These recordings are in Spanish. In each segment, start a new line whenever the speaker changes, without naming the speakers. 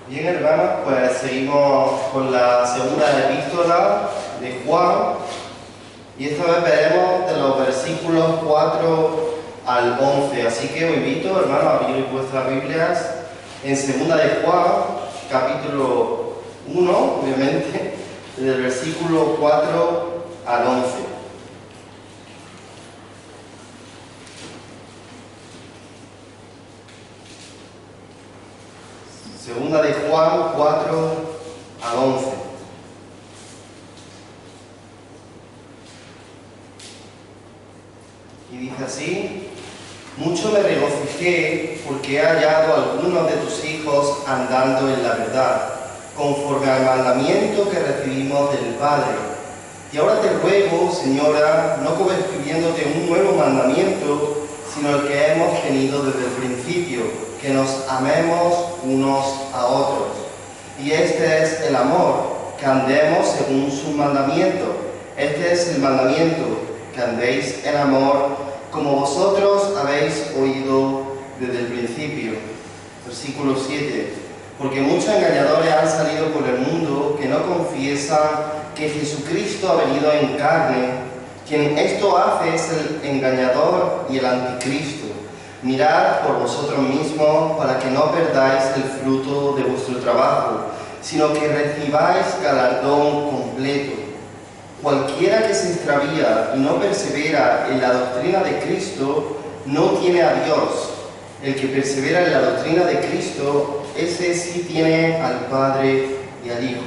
Bien, hermanos, pues seguimos con la segunda epístola de Juan y esta vez veremos de los versículos 4 al 11. Así que os invito, hermanos, a abrir vuestras Biblias en segunda de Juan, capítulo 1, obviamente, desde el versículo 4 al 11. Segunda de Juan 4 al 11. Y dice así: mucho me regocijé porque he hallado a algunos de tus hijos andando en la verdad, conforme al mandamiento que recibimos del Padre. Y ahora te ruego, Señora, no como escribiéndote un nuevo mandamiento, sino el que hemos tenido desde el principio, que nos amemos unos a otros. Y este es el amor, que andemos según su mandamiento. Este es el mandamiento, que andéis en amor, como vosotros habéis oído desde el principio. Versículo 7. Porque muchos engañadores han salido por el mundo que no confiesan que Jesucristo ha venido en carne. Quien esto hace es el engañador y el anticristo. Mirad por vosotros mismos para que no perdáis el fruto de vuestro trabajo, sino que recibáis galardón completo. Cualquiera que se extravía y no persevera en la doctrina de Cristo, no tiene a Dios. El que persevera en la doctrina de Cristo, ese sí tiene al Padre y al Hijo.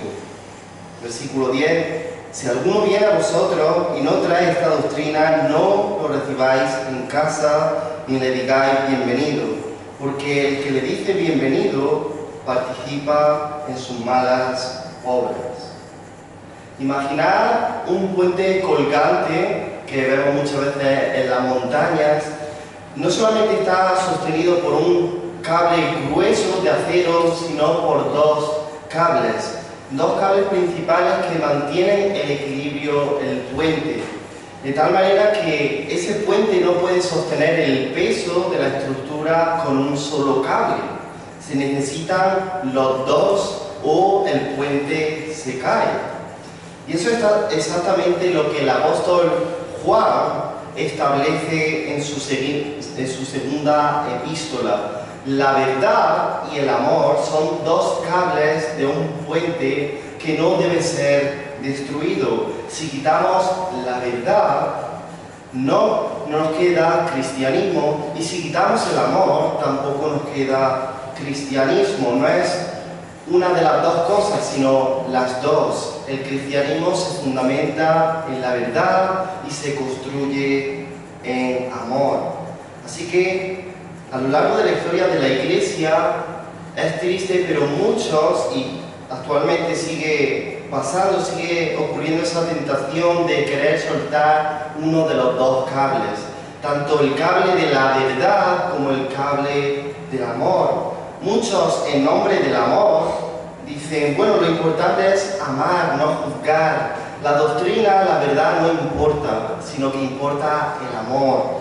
Versículo 10. Si alguno viene a vosotros y no trae esta doctrina, no lo recibáis en casa ni le digáis bienvenido, porque el que le dice bienvenido participa en sus malas obras. Imaginad un puente colgante que vemos muchas veces en las montañas. No solamente está sostenido por un cable grueso de acero, sino por dos cables principales que mantienen el equilibrio del puente, de tal manera que ese puente no puede sostener el peso de la estructura con un solo cable. Se necesitan los dos o el puente se cae. Y eso es exactamente lo que el apóstol Juan establece en su segunda epístola. La verdad y el amor son dos cables de un puente que no debe ser destruido. Si quitamos la verdad, no nos queda cristianismo, y si quitamos el amor, tampoco nos queda cristianismo. No es una de las dos cosas, sino las dos. El cristianismo se fundamenta en la verdad y se construye en amor. Así que a lo largo de la historia de la Iglesia es triste, pero muchos, y actualmente sigue pasando, sigue ocurriendo esa tentación de querer soltar uno de los dos cables, tanto el cable de la verdad como el cable del amor. Muchos, en nombre del amor, dicen, bueno, lo importante es amar, no juzgar. La doctrina, la verdad no importa, sino que importa el amor.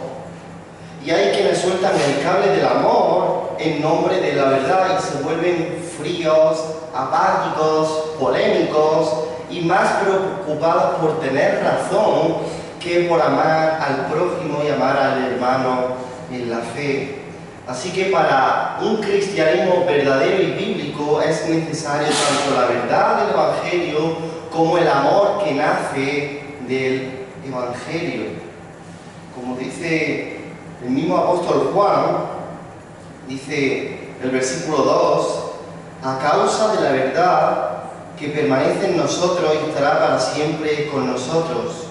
Y hay quienes sueltan el cable del amor en nombre de la verdad y se vuelven fríos, apáticos, polémicos y más preocupados por tener razón que por amar al prójimo y amar al hermano en la fe. Así que para un cristianismo verdadero y bíblico es necesario tanto la verdad del Evangelio como el amor que nace del Evangelio. Como dice el mismo apóstol Juan, dice el versículo 2, a causa de la verdad que permanece en nosotros y estará para siempre con nosotros.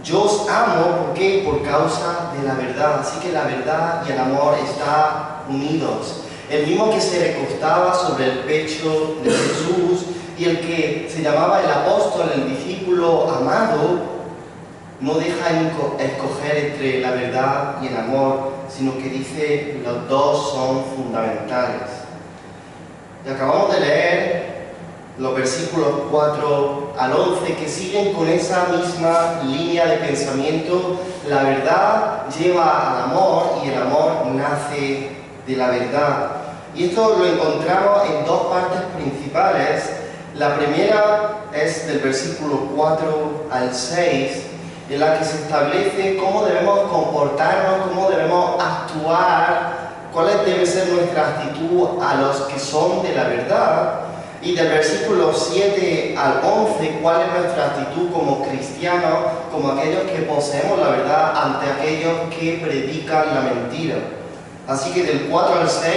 Yo os amo, ¿por qué? Por causa de la verdad. Así que la verdad y el amor están unidos. El mismo que se recostaba sobre el pecho de Jesús y el que se llamaba el apóstol, el discípulo amado, no deja escoger entre la verdad y el amor, sino que dice que los dos son fundamentales. Y acabamos de leer los versículos 4 al 11 que siguen con esa misma línea de pensamiento. La verdad lleva al amor y el amor nace de la verdad. Y esto lo encontramos en dos partes principales. La primera es del versículo 4 al 6, en la que se establece cómo debemos comportarnos, cómo debemos actuar, cuál debe ser nuestra actitud a los que son de la verdad. Y del versículo 7 al 11, cuál es nuestra actitud como cristianos, como aquellos que poseemos la verdad ante aquellos que predican la mentira. Así que del 4 al 6,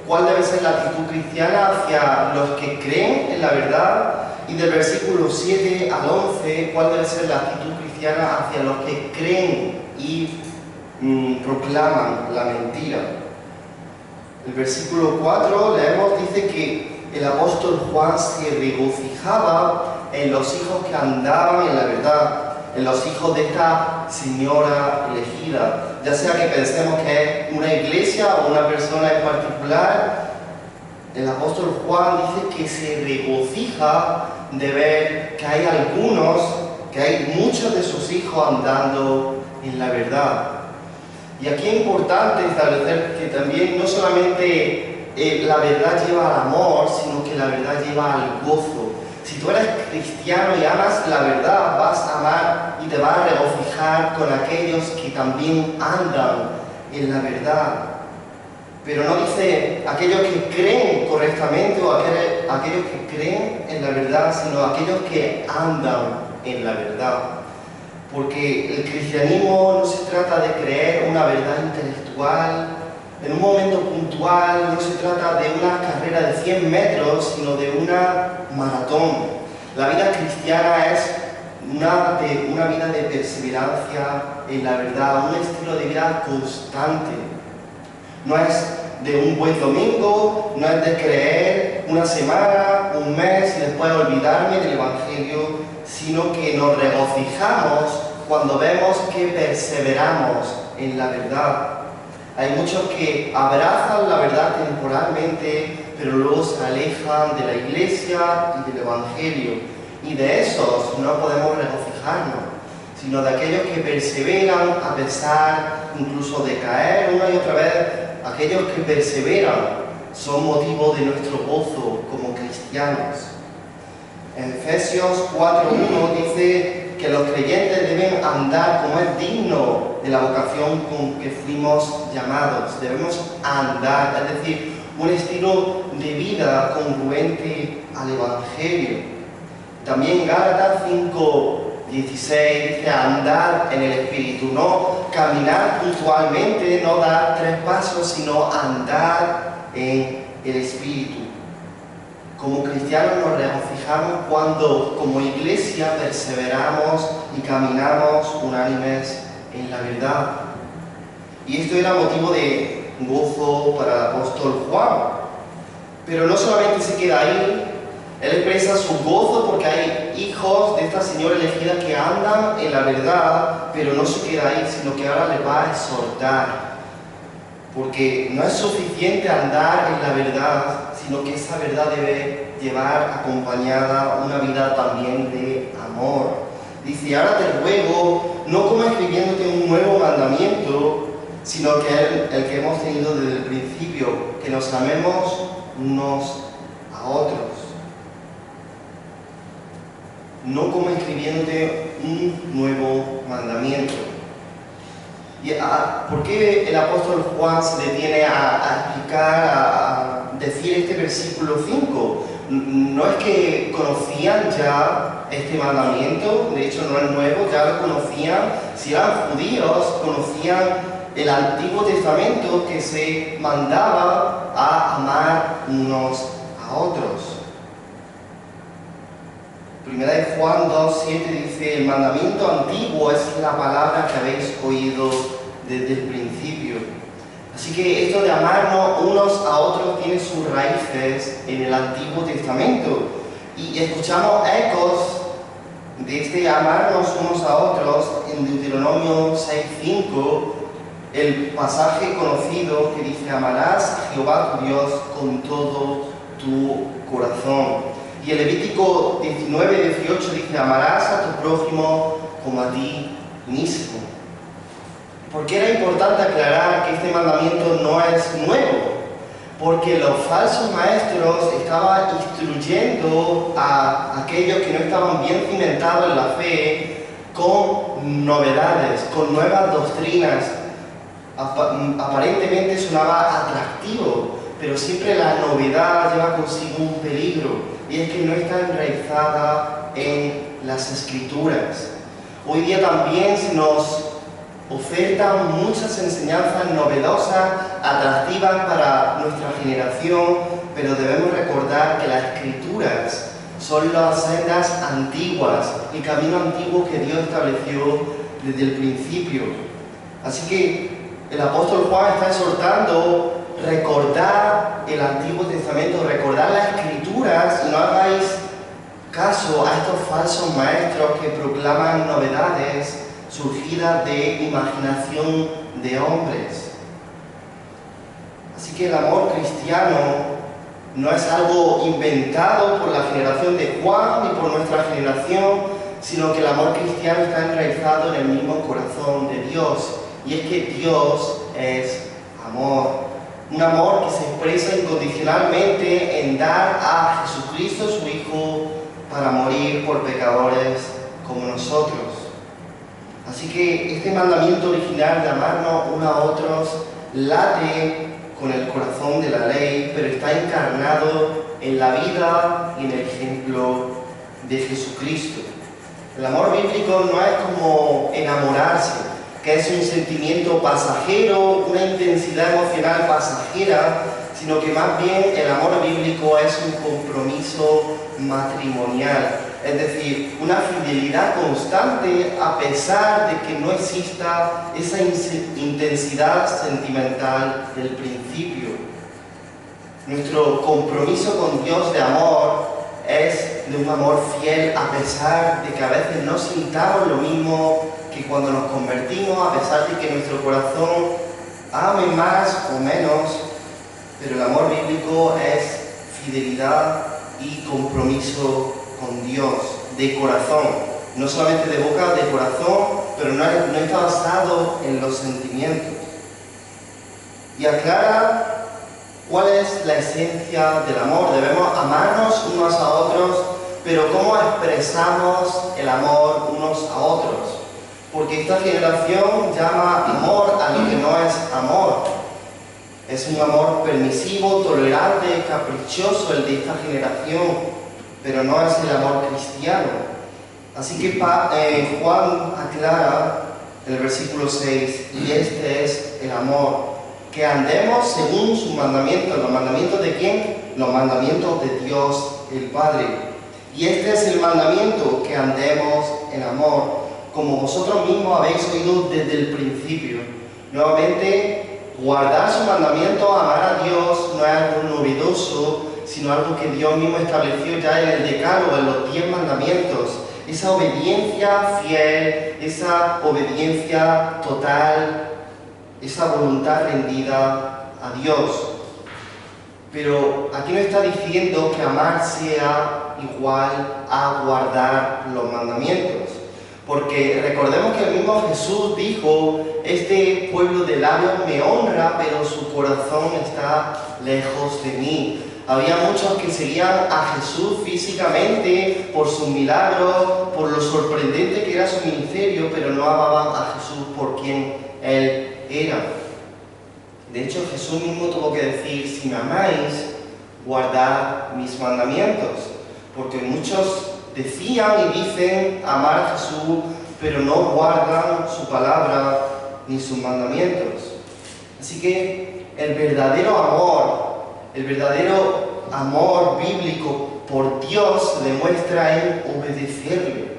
cuál debe ser la actitud cristiana hacia los que creen en la verdad. Y del versículo 7 al 11, cuál debe ser la actitud cristiana hacia los que creen y proclaman la mentira. El versículo 4 leemos, dice que el apóstol Juan se regocijaba en los hijos que andaban en la verdad, en los hijos de esta señora elegida. Ya sea que pensemos que es una iglesia o una persona en particular, el apóstol Juan dice que se regocija de ver que hay algunos, que hay muchos de sus hijos andando en la verdad. Y aquí es importante establecer que también no solamente la verdad lleva al amor, sino que la verdad lleva al gozo. Si tú eres cristiano y amas la verdad, vas a amar y te vas a regocijar con aquellos que también andan en la verdad. Pero no dice aquellos que creen correctamente o aquellos que creen en la verdad, sino aquellos que andan en la verdad. Porque el cristianismo no se trata de creer una verdad intelectual en un momento puntual, no se trata de una carrera de 100 metros, sino de una maratón. La vida cristiana es una vida de perseverancia en la verdad, un estilo de vida constante. No es de un buen domingo, no es de creer una semana, un mes y después olvidarme del Evangelio, sino que nos regocijamos cuando vemos que perseveramos en la verdad. Hay muchos que abrazan la verdad temporalmente, pero luego se alejan de la iglesia y del Evangelio. Y de esos no podemos regocijarnos, sino de aquellos que perseveran a pesar incluso de caer una y otra vez. Aquellos que perseveran son motivo de nuestro gozo como cristianos. En Efesios 4:1 dice que los creyentes deben andar como es digno de la vocación con que fuimos llamados. Debemos andar, es decir, un estilo de vida congruente al Evangelio. También Gálatas 5:16 dice andar en el Espíritu, no caminar puntualmente, no dar 3 pasos, sino andar en el Espíritu. Como cristianos nos regocijamos cuando como iglesia perseveramos y caminamos unánimes en la verdad. Y esto era motivo de gozo para el apóstol Juan. Pero no solamente se queda ahí, él expresa su gozo porque hay hijos de esta señora elegida que andan en la verdad, pero no se queda ahí, sino que ahora les va a exhortar. Porque no es suficiente andar en la verdad, sino que esa verdad debe llevar acompañada una vida también de amor. Dice, ahora te ruego, no como escribiéndote un nuevo mandamiento, sino que el que hemos tenido desde el principio, que nos amemos unos a otros. No como escribiéndote un nuevo mandamiento. ¿Y por qué el apóstol Juan se detiene a explicar, a decir este versículo 5? No es que conocían ya este mandamiento, de hecho no es nuevo, ya lo conocían. Si eran judíos, conocían el Antiguo Testamento que se mandaba a amar unos a otros. Primera de Juan 2:7 dice, el mandamiento antiguo es la palabra que habéis oído desde el principio. Así que esto de amarnos unos a otros tiene sus raíces en el Antiguo Testamento. Y escuchamos ecos de este amarnos unos a otros en Deuteronomio 6:5, el pasaje conocido que dice, amarás a Jehová tu Dios con todo tu corazón. Y el Levítico 19:18 dice, amarás a tu prójimo como a ti mismo. ¿Por qué era importante aclarar que este mandamiento no es nuevo? porque los falsos maestros estaban instruyendo a aquellos que no estaban bien cimentados en la fe con novedades, con nuevas doctrinas. Aparentemente sonaba atractivo, pero siempre la novedad lleva consigo un peligro, y es que no está enraizada en las Escrituras. Hoy día también se nos ofertan muchas enseñanzas novedosas, atractivas para nuestra generación, pero debemos recordar que las Escrituras son las sendas antiguas, el camino antiguo que Dios estableció desde el principio. Así que el apóstol Juan está exhortando recordar el Antiguo Testamento, recordar las Escrituras, y no hagáis caso a estos falsos maestros que proclaman novedades surgidas de imaginación de hombres. Así que el amor cristiano no es algo inventado por la generación de Juan ni por nuestra generación, sino que el amor cristiano está enraizado en el mismo corazón de Dios. Y es que Dios es amor. Un amor que se expresa incondicionalmente en dar a Jesucristo, su Hijo, para morir por pecadores como nosotros. Así que este mandamiento original de amarnos unos a otros late con el corazón de la ley, pero está encarnado en la vida y en el ejemplo de Jesucristo. El amor bíblico no es como enamorarse, que es un sentimiento pasajero, una intensidad emocional pasajera, sino que más bien el amor bíblico es un compromiso matrimonial, es decir, una fidelidad constante a pesar de que no exista esa intensidad sentimental del principio. Nuestro compromiso con Dios de amor es de un amor fiel a pesar de que a veces no sintamos lo mismo que cuando nos convertimos, a pesar de que nuestro corazón ame más o menos, pero el amor bíblico es fidelidad y compromiso con Dios, de corazón, no solamente de boca, de corazón, pero no está basado en los sentimientos. Y aclara cuál es la esencia del amor. Debemos amarnos unos a otros, pero ¿cómo expresamos el amor unos a otros? Porque esta generación llama amor a lo que no es amor. Es un amor permisivo, tolerante, caprichoso el de esta generación, pero no es el amor cristiano. Así que Juan aclara en el versículo 6, y este es el amor, que andemos según sus mandamientos. ¿Los mandamientos de quién? Los mandamientos de Dios el Padre. Y este es el mandamiento, que andemos en amor, como vosotros mismos habéis oído desde el principio. Nuevamente, guardar su mandamiento, amar a Dios, no es algo novedoso, sino algo que Dios mismo estableció ya en el Decálogo, en los 10 mandamientos. Esa obediencia fiel, esa obediencia total, esa voluntad rendida a Dios. Pero aquí no está diciendo que amar sea igual a guardar los mandamientos. Porque recordemos que el mismo Jesús dijo, este pueblo de labios me honra, pero su corazón está lejos de mí. Había muchos que seguían a Jesús físicamente por sus milagros, por lo sorprendente que era su ministerio, pero no amaban a Jesús por quien Él era. De hecho, Jesús mismo tuvo que decir, si me amáis, guardad mis mandamientos. Porque muchos decían y dicen amar a Jesús, pero no guardan su palabra ni sus mandamientos. Así que el verdadero amor bíblico por Dios se demuestra en obedecerle.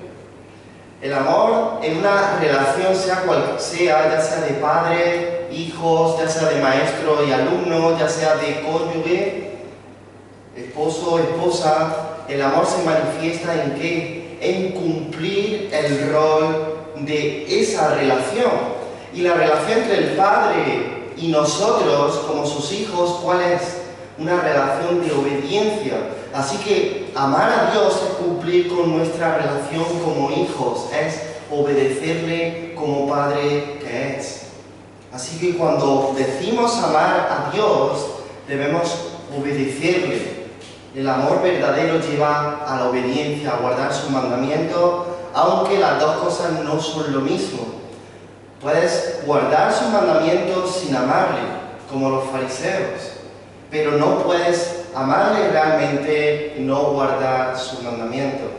El amor en una relación, sea cual sea, ya sea de padre, hijos, ya sea de maestro y alumno, ya sea de cónyuge, esposo, esposa, el amor se manifiesta ¿en qué? En cumplir el rol de esa relación. Y la relación entre el Padre y nosotros, como sus hijos, ¿cuál es? Una relación de obediencia. Así que amar a Dios es cumplir con nuestra relación como hijos, es obedecerle como Padre que es. Así que cuando decimos amar a Dios, debemos obedecerle. El amor verdadero lleva a la obediencia, a guardar sus mandamientos, aunque las dos cosas no son lo mismo. Puedes guardar sus mandamientos sin amarle, como los fariseos, pero no puedes amarle realmente y no guardar sus mandamientos.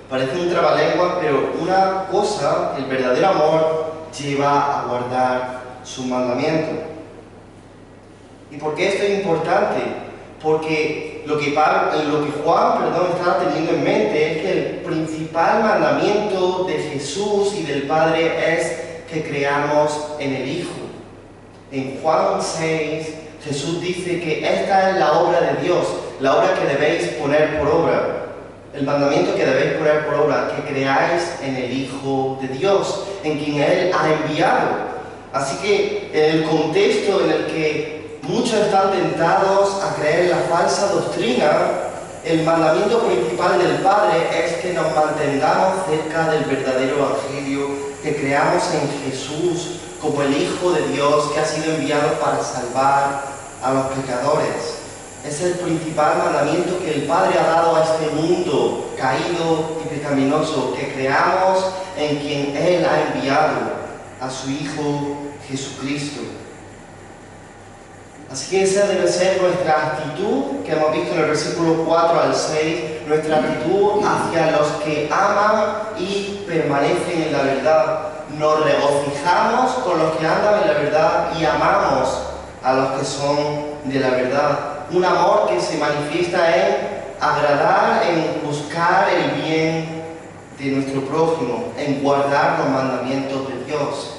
Parece un trabalenguas, pero una cosa, el verdadero amor, lleva a guardar sus mandamientos. ¿Y por qué esto es importante? Porque lo que Juan está teniendo en mente es que el principal mandamiento de Jesús y del Padre es que creamos en el Hijo. En Juan 6, Jesús dice que esta es la obra de Dios, la obra que debéis poner por obra. El mandamiento que debéis poner por obra, que creáis en el Hijo de Dios, en quien Él ha enviado. Así que en el contexto en el que muchos están tentados a creer en la falsa doctrina, el mandamiento principal del Padre es que nos mantengamos cerca del verdadero Evangelio, que creamos en Jesús como el Hijo de Dios que ha sido enviado para salvar a los pecadores. Es el principal mandamiento que el Padre ha dado a este mundo caído y pecaminoso, que creamos en quien Él ha enviado, a su Hijo Jesucristo. Así que esa debe ser nuestra actitud, que hemos visto en el versículo 4 al 6, nuestra actitud hacia los que aman y permanecen en la verdad. Nos regocijamos con los que andan en la verdad y amamos a los que son de la verdad. Un amor que se manifiesta en agradar, en buscar el bien de nuestro prójimo, en guardar los mandamientos de Dios.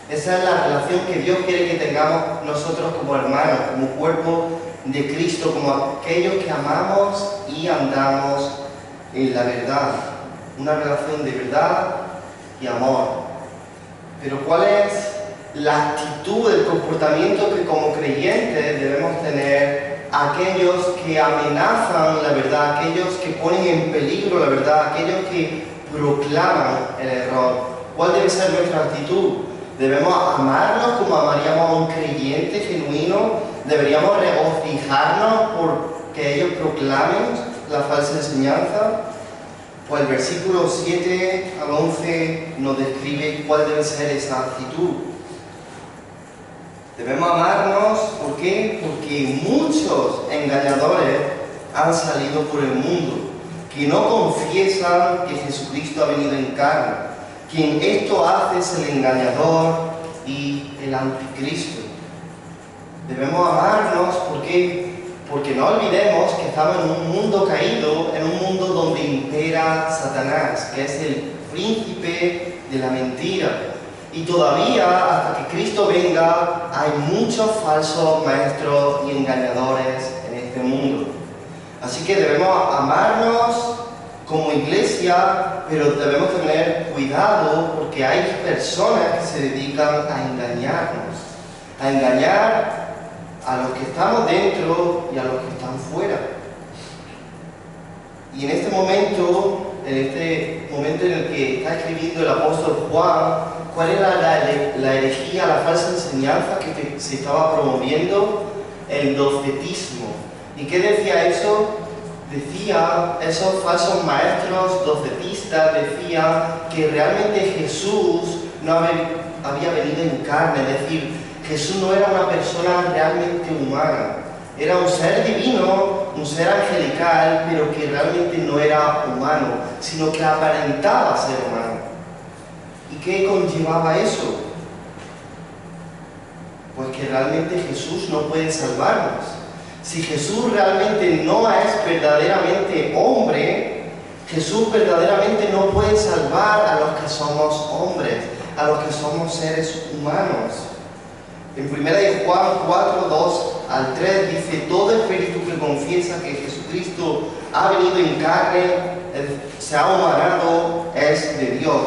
Esa es la relación que Dios quiere que tengamos nosotros como hermanos, como cuerpo de Cristo, como aquellos que amamos y andamos en la verdad. Una relación de verdad y amor. Pero ¿cuál es la actitud, el comportamiento que como creyentes debemos tener aquellos que amenazan la verdad, aquellos que ponen en peligro la verdad, aquellos que proclaman el error? ¿Cuál debe ser nuestra actitud? ¿Debemos amarnos como amaríamos a un creyente genuino? ¿Deberíamos regocijarnos por que ellos proclamen la falsa enseñanza? Pues el versículo 7 al 11 nos describe cuál debe ser esa actitud. Debemos amarnos, ¿por qué? Porque muchos engañadores han salido por el mundo, que no confiesan que Jesucristo ha venido en carne. Quien esto hace es el engañador y el anticristo. Debemos amarnos, ¿por qué? Porque no olvidemos que estamos en un mundo caído, en un mundo donde impera Satanás, que es el príncipe de la mentira. Y todavía, hasta que Cristo venga, hay muchos falsos maestros y engañadores en este mundo. Así que debemos amarnos como iglesia, pero debemos tener cuidado porque hay personas que se dedican a engañarnos, a engañar a los que estamos dentro y a los que están fuera. Y en este momento en el que está escribiendo el apóstol Juan, ¿cuál era la herejía, la falsa enseñanza que se estaba promoviendo? El docetismo. ¿Y qué decía eso? Decía, esos falsos maestros docetistas decían que realmente Jesús no había venido en carne, es decir, Jesús no era una persona realmente humana, era un ser divino, un ser angelical, pero que realmente no era humano, sino que aparentaba ser humano. ¿Y qué conllevaba eso? Pues que realmente Jesús no puede salvarnos. Si Jesús realmente no es verdaderamente hombre, Jesús verdaderamente no puede salvar a los que somos hombres, a los que somos seres humanos. En 1 Juan 4, 2 al 3 dice: todo espíritu que confiesa que Jesucristo ha venido en carne, se ha humanado, es de Dios.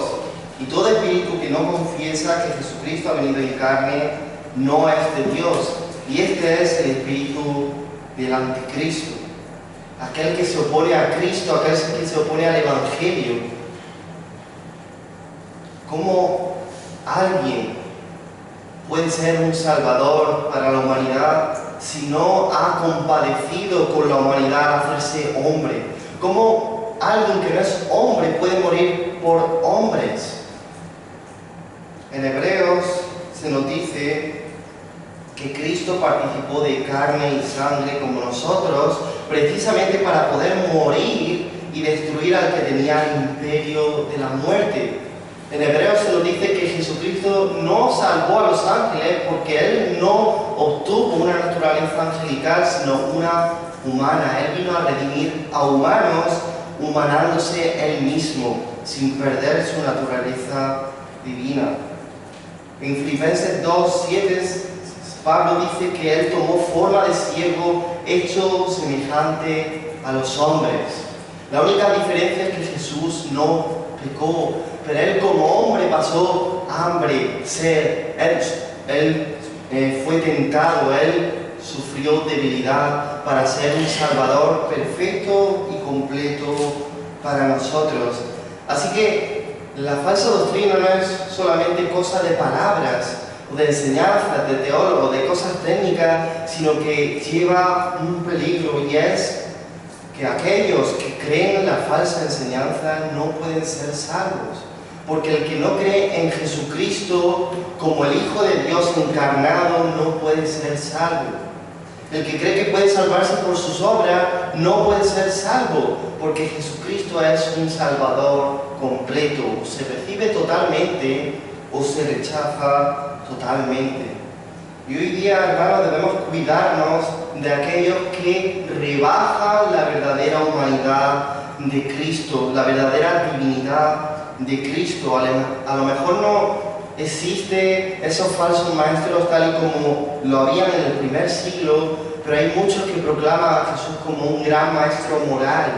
Y todo espíritu que no confiesa que Jesucristo ha venido en carne, no es de Dios. Y este es el espíritu del anticristo, aquel que se opone a Cristo, aquel que se opone al Evangelio. ¿Cómo alguien puede ser un salvador para la humanidad sino ha compadecido con la humanidad al hacerse hombre. ¿Cómo alguien que no es hombre puede morir por hombres? En Hebreos se nos dice que Cristo participó de carne y sangre como nosotros, precisamente para poder morir y destruir al que tenía el imperio de la muerte. En Hebreos se nos dice que Jesucristo no salvó a los ángeles porque Él no obtuvo una naturaleza angelical, sino una humana. Él vino a redimir a humanos, humanándose Él mismo, sin perder su naturaleza divina. En Filipenses 2:7, Pablo dice que Él tomó forma de siervo, hecho semejante a los hombres. La única diferencia es que Jesús no pecó, pero Él como hombre pasó hambre, sed, Él fue tentado, Él sufrió debilidad para ser un Salvador perfecto y completo para nosotros. Así que la falsa doctrina no es solamente cosa de palabras, o de enseñanzas, de teólogos, de cosas técnicas, sino que lleva un peligro, y es que aquellos que creen en la falsa enseñanza no pueden ser salvos. Porque el que no cree en Jesucristo como el Hijo de Dios encarnado no puede ser salvo. El que cree que puede salvarse por sus obras no puede ser salvo, porque Jesucristo es un Salvador completo. O se recibe totalmente o se rechaza totalmente. Y hoy día, hermanos, debemos cuidarnos de aquellos que rebajan la verdadera humanidad de Cristo, la verdadera divinidad de Cristo. A lo mejor no existe esos falsos maestros tal y como lo habían en el primer siglo, pero hay muchos que proclaman a Jesús como un gran maestro moral,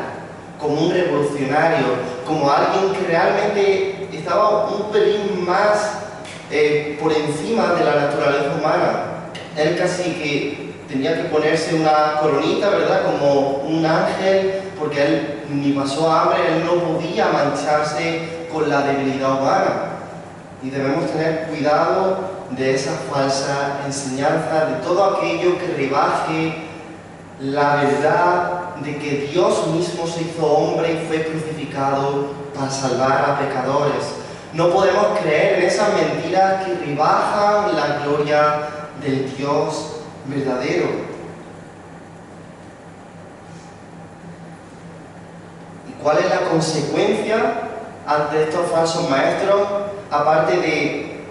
como un revolucionario, como alguien que realmente estaba un pelín más por encima de la naturaleza humana. Él casi que tenía que ponerse una coronita, ¿verdad?, como un ángel, porque él ni pasó hambre, él no podía mancharse con la debilidad humana. Y debemos tener cuidado de esa falsa enseñanza, de todo aquello que rebaje la verdad de que Dios mismo se hizo hombre y fue crucificado para salvar a pecadores. No podemos creer en esas mentiras que rebajan la gloria del Dios verdadero. ¿Y cuál es la consecuencia ante estos falsos maestros? Aparte de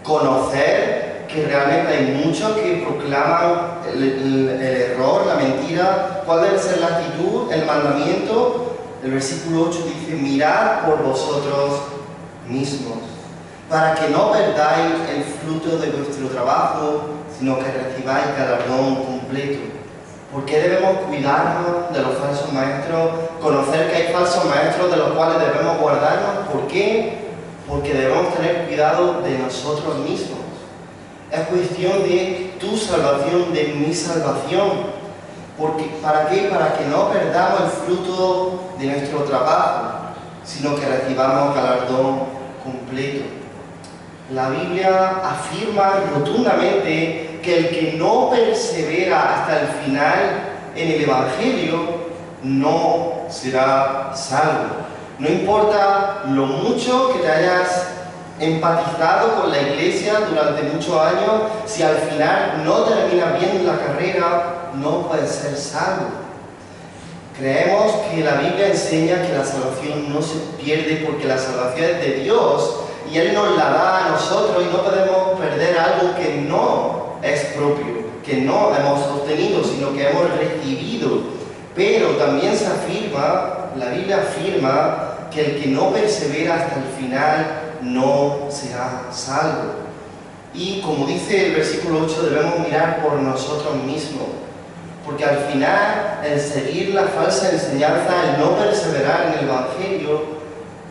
conocer que realmente hay muchos que proclaman el error, la mentira, ¿cuál debe ser la actitud, el mandamiento? El versículo 8 dice: mirad por vosotros mismos, para que no perdáis el fruto de vuestro trabajo, sino que recibáis galardón completo. ¿Por qué debemos cuidarnos de los falsos maestros? Conocer que hay falsos maestros de los cuales debemos guardarnos. ¿Por qué? Porque debemos tener cuidado de nosotros mismos. Es cuestión de tu salvación, de mi salvación. ¿Para qué? Para que no perdamos el fruto de nuestro trabajo, sino que recibamos galardón completo. La Biblia afirma rotundamente que el que no persevera hasta el final en el Evangelio no será salvo. No importa lo mucho que te hayas empatizado con la iglesia durante muchos años, si al final no terminas bien la carrera, no puedes ser salvo. Creemos que la Biblia enseña que la salvación no se pierde porque la salvación es de Dios y Él nos la da a nosotros, y no podemos perder algo que no es propio, que no hemos obtenido, sino que hemos recibido. Pero también se afirma, la Biblia afirma, que el que no persevera hasta el final no será salvo. Y como dice el versículo 8, debemos mirar por nosotros mismos, porque al final, el seguir la falsa enseñanza, el no perseverar en el Evangelio,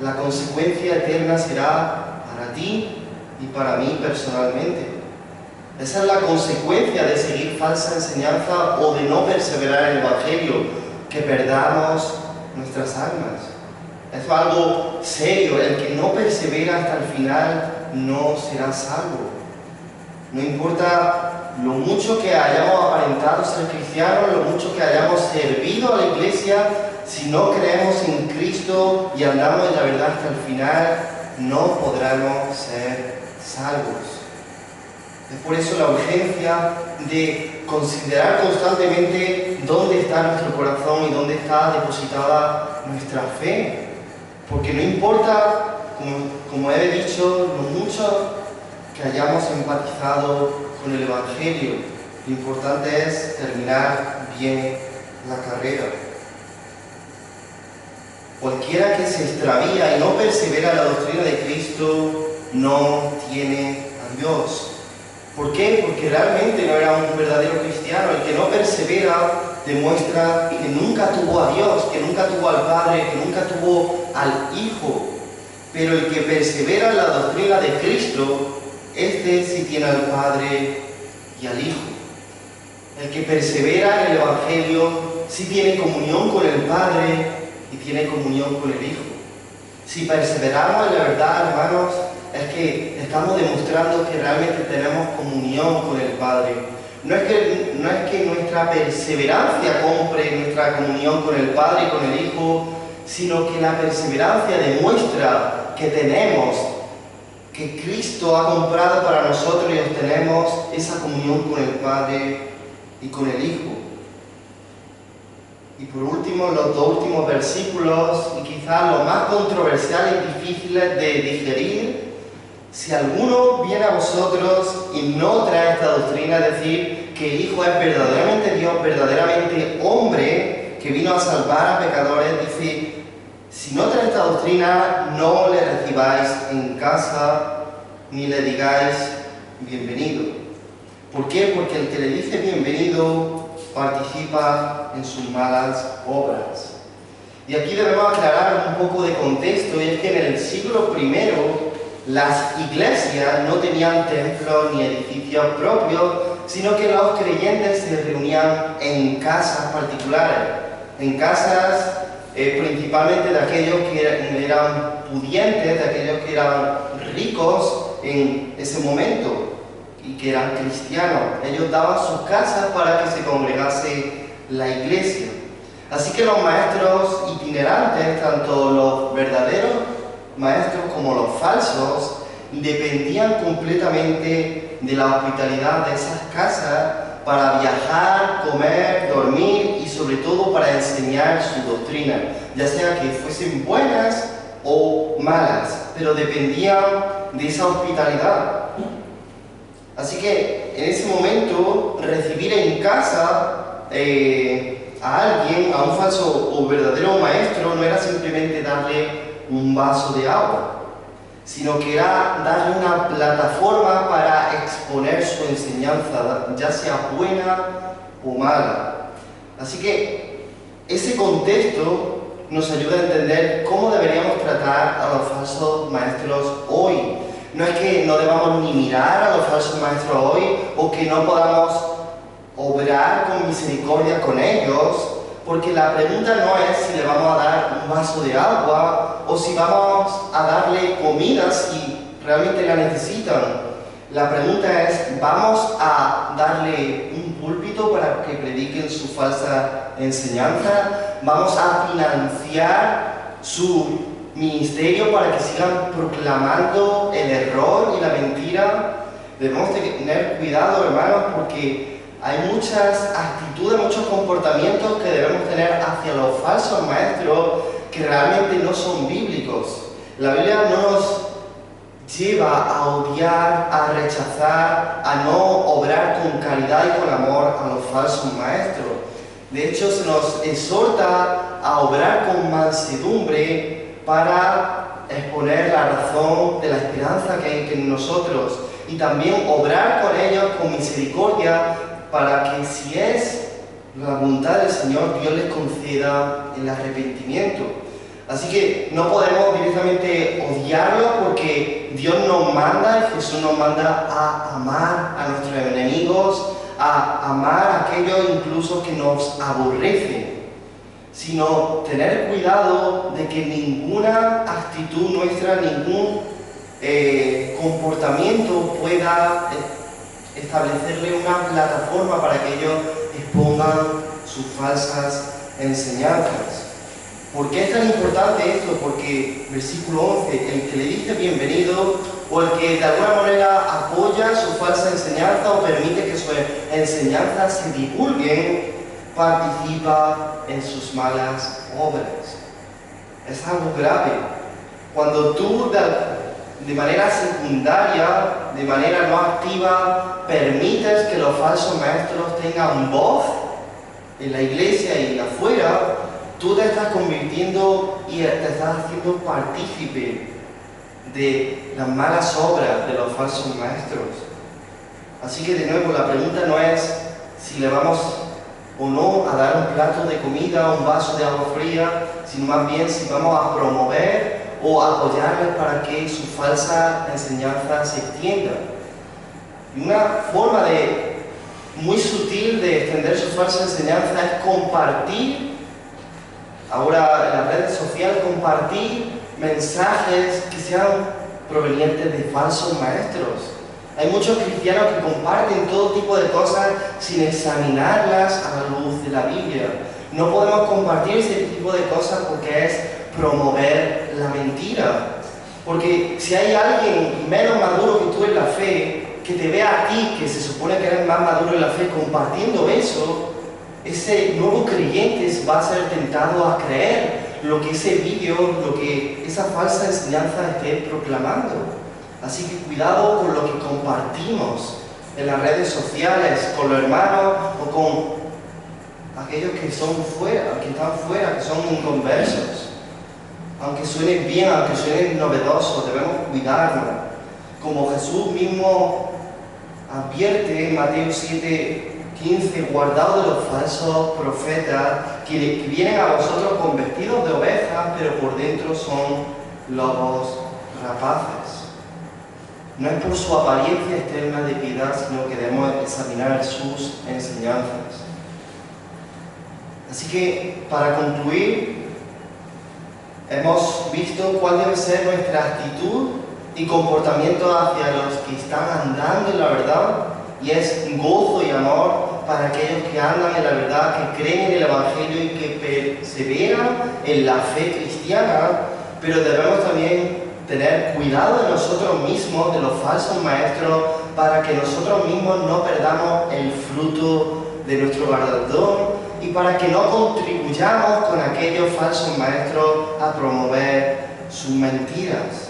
la consecuencia eterna será para ti y para mí personalmente. Esa es la consecuencia de seguir falsa enseñanza o de no perseverar en el Evangelio, que perdamos nuestras almas. Es algo serio. El que no persevera hasta el final no será salvo. No importa lo mucho que hayamos aparentado ser cristianos, lo mucho que hayamos servido a la iglesia, si no creemos en Cristo y andamos en la verdad hasta el final, no podremos ser salvos. Es por eso la urgencia de considerar constantemente dónde está nuestro corazón y dónde está depositada nuestra fe. Porque no importa, como he dicho, lo mucho que hayamos empatizado con el Evangelio, lo importante es terminar bien la carrera. Cualquiera que se extravía y no persevera en la doctrina de Cristo no tiene a Dios. ¿Por qué? Porque realmente no era un verdadero cristiano. El que no persevera demuestra que nunca tuvo a Dios, que nunca tuvo al Padre, que nunca tuvo al Hijo. Pero el que persevera en la doctrina de Cristo, este sí tiene al Padre y al Hijo. El que persevera en el Evangelio sí tiene comunión con el Padre y tiene comunión con el Hijo. Si perseveramos en la verdad, hermanos, es que estamos demostrando que realmente tenemos comunión con el Padre. No es que nuestra perseverancia compre nuestra comunión con el Padre y con el Hijo, sino que la perseverancia demuestra que tenemos, que Cristo ha comprado para nosotros y obtenemos esa comunión con el Padre y con el Hijo. Y por último, los dos últimos versículos, y quizás los más controversiales y difíciles de digerir. Si alguno viene a vosotros y no trae esta doctrina, es decir, que el Hijo es verdaderamente Dios, verdaderamente hombre, que vino a salvar a pecadores, dice, si no trae esta doctrina, no le recibáis en casa, ni le digáis bienvenido. ¿Por qué? Porque el que le dice bienvenido participa en sus malas obras. Y aquí debemos aclarar un poco de contexto, y es que en el siglo I las iglesias no tenían templos ni edificios propios, sino que los creyentes se reunían en casas particulares, en casas principalmente de aquellos que eran pudientes, de aquellos que eran ricos en ese momento y que eran cristianos. Ellos daban sus casas para que se congregase la iglesia. Así que los maestros itinerantes, tanto los verdaderos maestros como los falsos, dependían completamente de la hospitalidad de esas casas para viajar, comer, dormir y sobre todo para enseñar su doctrina, ya sea que fuesen buenas o malas, pero dependían de esa hospitalidad. Así que en ese momento recibir en casa a alguien, a un falso o verdadero maestro, no era simplemente darle un vaso de agua, sino que era darle una plataforma para exponer su enseñanza, ya sea buena o mala. Así que ese contexto nos ayuda a entender cómo deberíamos tratar a los falsos maestros hoy. No es que no debamos ni mirar a los falsos maestros hoy o que no podamos obrar con misericordia con ellos, porque la pregunta no es si le vamos a dar un vaso de agua o si vamos a darle comida si realmente la necesitan. La pregunta es, ¿vamos a darle un púlpito para que prediquen su falsa enseñanza? ¿Vamos a financiar su ministerio para que sigan proclamando el error y la mentira? Debemos tener cuidado, hermanos, porque hay muchas actitudes, muchos comportamientos que debemos tener hacia los falsos maestros que realmente no son bíblicos. La Biblia no nos lleva a odiar, a rechazar, a no obrar con caridad y con amor a los falsos maestros. De hecho, se nos exhorta a obrar con mansedumbre para exponer la razón de la esperanza que hay en nosotros y también obrar con ellos con misericordia para que si es la voluntad del Señor, Dios les conceda el arrepentimiento. Así que no podemos directamente odiarlo porque Dios nos manda, Jesús nos manda a amar a nuestros enemigos, a amar a aquellos incluso que nos aborrecen, sino tener cuidado de que ninguna actitud nuestra, ningún comportamiento pueda establecerle una plataforma para que ellos expongan sus falsas enseñanzas. ¿Por qué es tan importante esto? Porque, versículo 11, el que le dice bienvenido o el que de alguna manera apoya su falsa enseñanza o permite que sus enseñanzas se divulguen, participa en sus malas obras. Es algo grave. Cuando tú de manera secundaria, de manera no activa, permites que los falsos maestros tengan voz en la iglesia y afuera, tú te estás convirtiendo y te estás haciendo partícipe de las malas obras de los falsos maestros. Así que de nuevo la pregunta no es si le vamos o no a dar un plato de comida o un vaso de agua fría, sino más bien si vamos a promover o apoyarles para que su falsa enseñanza se extienda. Y una forma muy sutil de extender su falsa enseñanza es compartir, ahora en las redes sociales, compartir mensajes que sean provenientes de falsos maestros. Hay muchos cristianos que comparten todo tipo de cosas sin examinarlas a la luz de la Biblia. No podemos compartir ese tipo de cosas porque es promover la mentira. Porque si hay alguien menos maduro que tú en la fe, que te vea a ti, que se supone que eres más maduro en la fe, compartiendo eso, ese nuevo creyente va a ser tentado a creer lo que ese vídeo, lo que esa falsa enseñanza esté proclamando. Así que cuidado con lo que compartimos en las redes sociales, con los hermanos o con aquellos que son fuera, que están fuera, que son inconversos. Aunque suenen bien, aunque suenen novedosos, debemos cuidarnos. Como Jesús mismo advierte en Mateo 7:15, guardaos de los falsos profetas que vienen a vosotros con vestidos de ovejas, pero por dentro son lobos rapaces. No es por su apariencia externa de piedad, sino que debemos examinar sus enseñanzas. Así que, para concluir, hemos visto cuál debe ser nuestra actitud y comportamiento hacia los que están andando en la verdad, y es gozo y amor para aquellos que andan en la verdad, que creen en el Evangelio y que perseveran en la fe cristiana, pero debemos también tener cuidado de nosotros mismos, de los falsos maestros, para que nosotros mismos no perdamos el fruto de nuestro galardón y para que no contribuyamos con aquellos falsos maestros a promover sus mentiras.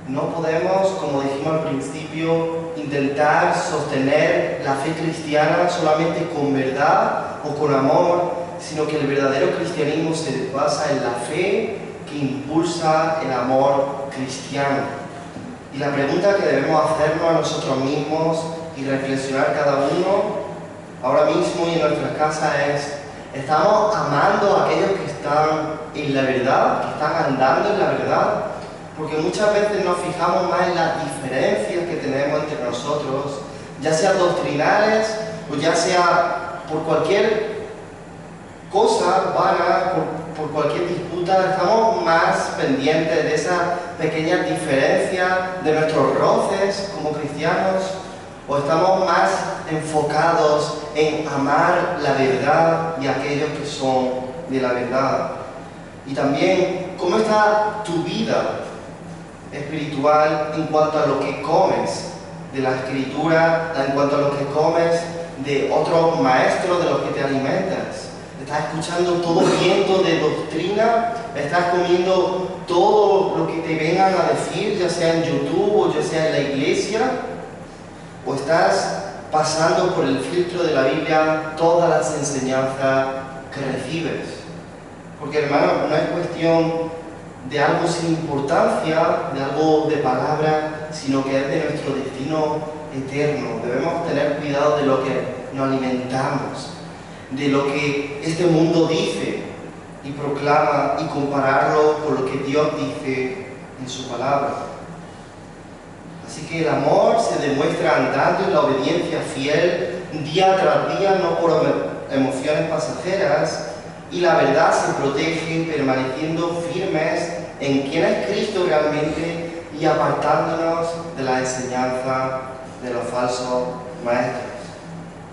No podemos, como dijimos al principio, intentar sostener la fe cristiana solamente con verdad o con amor, sino que el verdadero cristianismo se basa en la fe que impulsa el amor cristiano. Y la pregunta que debemos hacernos a nosotros mismos y reflexionar cada uno ahora mismo y en nuestras casas es: ¿estamos amando a aquellos que están en la verdad, que están andando en la verdad? Porque muchas veces nos fijamos más en las diferencias que tenemos entre nosotros, ya sea doctrinales o ya sea por cualquier cosa vana, por cualquier disputa. Estamos más pendientes de esas pequeñas diferencias, de nuestros roces como cristianos, o estamos más enfocados en amar la verdad y aquellos que son de la verdad. Y también, ¿cómo está tu vida espiritual en cuanto a lo que comes de la Escritura, en cuanto a lo que comes de otros maestros de los que te alimentas? ¿Estás escuchando todo viento de doctrina? ¿Estás comiendo todo lo que te vengan a decir, ya sea en YouTube o ya sea en la iglesia? ¿O estás pasando por el filtro de la Biblia todas las enseñanzas que recibes? Porque, hermano, no es cuestión de algo sin importancia, de algo de palabra, sino que es de nuestro destino eterno. Debemos tener cuidado de lo que nos alimentamos, de lo que este mundo dice y proclama, y compararlo con lo que Dios dice en su palabra. Así que el amor se demuestra andando en la obediencia fiel día tras día, no por emociones pasajeras, y la verdad se protege permaneciendo firmes en quién es Cristo realmente y apartándonos de la enseñanza de los falsos maestros.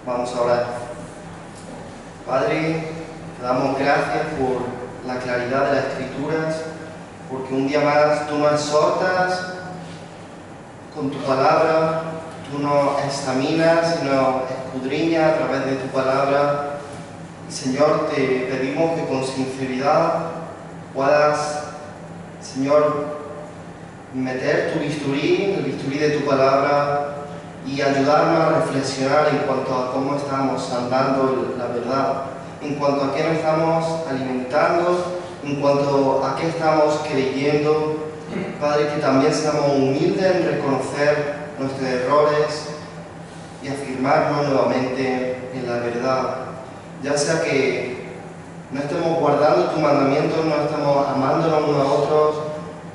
Vamos a orar. Padre, te damos gracias por la claridad de las Escrituras, porque un día más tú nos exhortas con tu palabra, tú nos examinas y nos escudriñas a través de tu palabra. Y Señor, te pedimos que con sinceridad puedas, Señor, meter tu bisturí, el bisturí de tu palabra, y ayudarnos a reflexionar en cuanto a cómo estamos andando la verdad, en cuanto a qué nos estamos alimentando, en cuanto a qué estamos creyendo. Padre, que también seamos humildes en reconocer nuestros errores y afirmarnos nuevamente en la verdad. Ya sea que no estemos guardando tus mandamientos, no estemos amándonos unos a otros,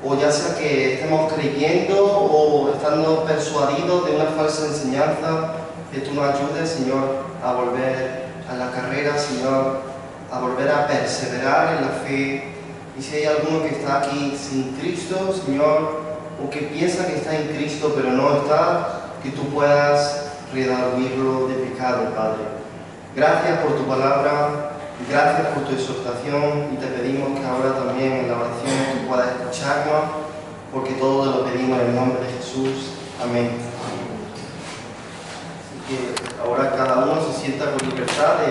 o ya sea que estemos creyendo o estando persuadidos de una falsa enseñanza, que tú nos ayudes, Señor, a volver a la carrera, Señor, a volver a perseverar en la fe. Y si hay alguno que está aquí sin Cristo, Señor, o que piensa que está en Cristo pero no está, que tú puedas redarguirlo de pecado, Padre. Gracias por tu palabra, gracias por tu exhortación, y te pedimos que ahora también en la oración tú puedas escucharnos, porque todo te lo pedimos en el nombre de Jesús. Amén. Así que ahora cada uno se sienta con libertad de